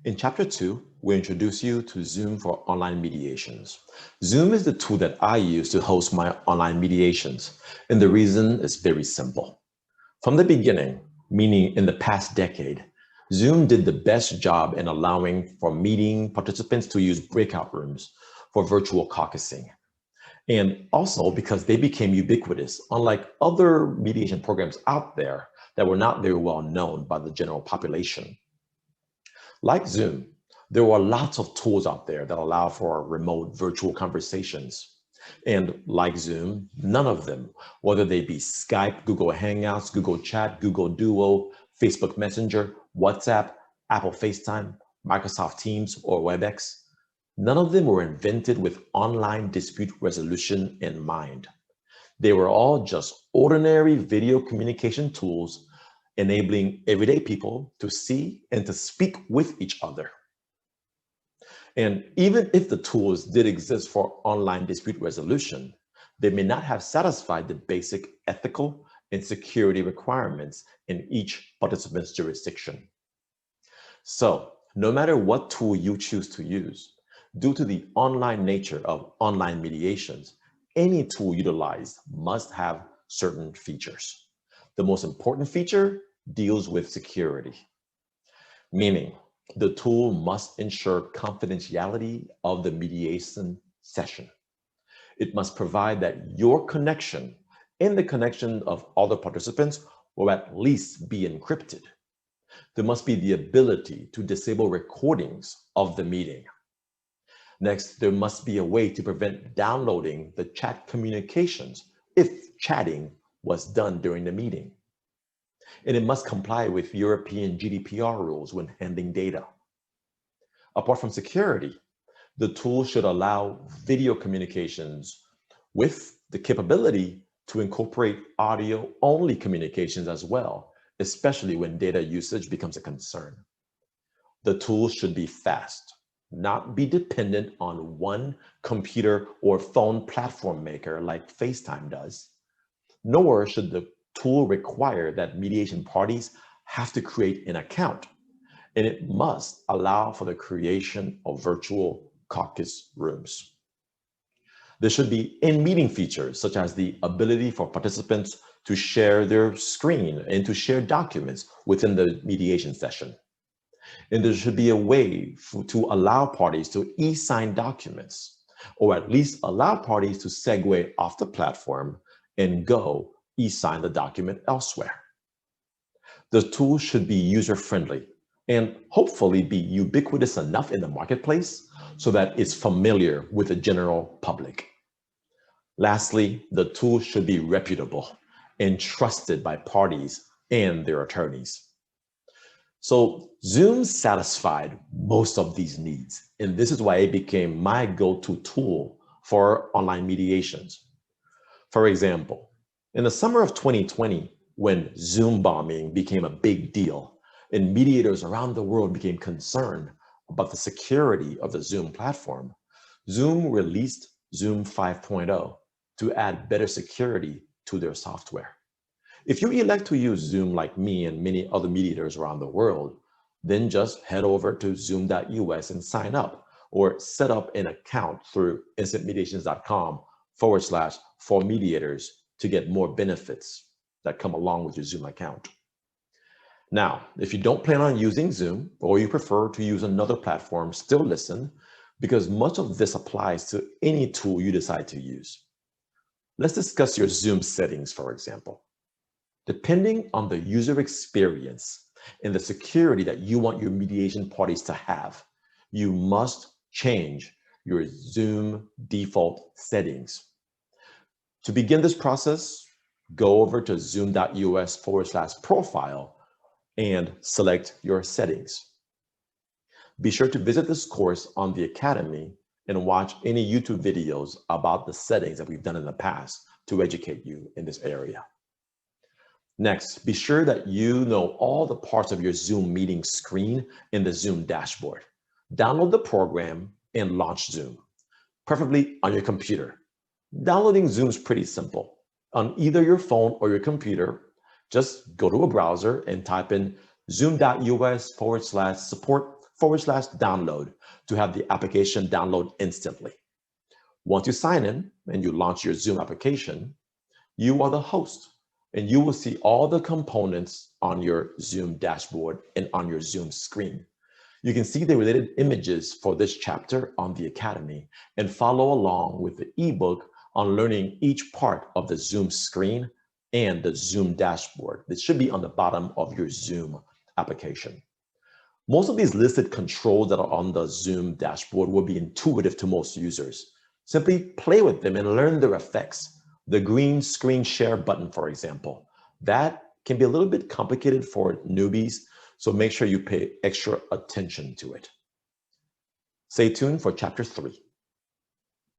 In Chapter 2, we introduce you to Zoom for online mediations. Zoom is the tool that I use to host my online mediations, and the reason is very simple. From the beginning, meaning in the past decade, Zoom did the best job in allowing for meeting participants to use breakout rooms for virtual caucusing. And also because they became ubiquitous, unlike other mediation programs out there that were not very well known by the general population. Like Zoom, there are lots of tools out there that allow for remote virtual conversations. And like Zoom, none of them, whether they be Skype, Google Hangouts, Google Chat, Google Duo, Facebook Messenger, WhatsApp, Apple FaceTime, Microsoft Teams, or WebEx, none of them were invented with online dispute resolution in mind. They were all just ordinary video communication tools enabling everyday people to see and to speak with each other. And even if the tools did exist for online dispute resolution, they may not have satisfied the basic ethical and security requirements in each participant's jurisdiction. So, no matter what tool you choose to use, due to the online nature of online mediations, any tool utilized must have certain features. The most important feature deals with security, meaning the tool must ensure confidentiality of the mediation session. It must provide that your connection and the connection of other participants will at least be encrypted. There must be the ability to disable recordings of the meeting. Next, there must be a way to prevent downloading the chat communications if chatting was done during the meeting. And it must comply with European GDPR rules when handling data. Apart from security, the tool should allow video communications with the capability to incorporate audio-only communications as well, especially when data usage becomes a concern. The tool should be fast, not be dependent on one computer or phone platform maker like FaceTime does, nor should the tool require that mediation parties have to create an account, and it must allow for the creation of virtual caucus rooms. There should be in-meeting features such as the ability for participants to share their screen and to share documents within the mediation session. And there should be a way to allow parties to e-sign documents, or at least allow parties to segue off the platform and go e-sign the document elsewhere. The tool should be user-friendly and hopefully be ubiquitous enough in the marketplace so that it's familiar with the general public. Lastly, the tool should be reputable and trusted by parties and their attorneys. So Zoom satisfied most of these needs, and this is why it became my go-to tool for online mediations. For example, in the summer of 2020, when Zoom bombing became a big deal and mediators around the world became concerned about the security of the Zoom platform, Zoom released Zoom 5.0 to add better security to their software. If you elect to use Zoom like me and many other mediators around the world, then just head over to zoom.us and sign up, or set up an account through instantmediations.com/for-mediators to get more benefits that come along with your Zoom account. Now, if you don't plan on using Zoom, or you prefer to use another platform, still listen, because much of this applies to any tool you decide to use. Let's discuss your Zoom settings, for example. Depending on the user experience and the security that you want your mediation parties to have, you must change your Zoom default settings. To begin this process, go over to zoom.us/profile and select your settings. Be sure to visit this course on the Academy and watch any YouTube videos about the settings that we've done in the past to educate you in this area. Next, be sure that you know all the parts of your Zoom meeting screen in the Zoom dashboard. Download the program and launch Zoom, preferably on your computer. Downloading Zoom is pretty simple. On either your phone or your computer, just go to a browser and type in zoom.us/support Zoom.com/download to have the application download instantly. Once you sign in and you launch your Zoom application, you are the host and you will see all the components on your Zoom dashboard and on your Zoom screen. You can see the related images for this chapter on the Academy and follow along with the ebook on learning each part of the Zoom screen and the Zoom dashboard. This should be on the bottom of your Zoom application. Most of these listed controls that are on the Zoom dashboard will be intuitive to most users. Simply play with them and learn their effects. The green screen share button, for example, that can be a little bit complicated for newbies, so make sure you pay extra attention to it. Stay tuned for chapter 3.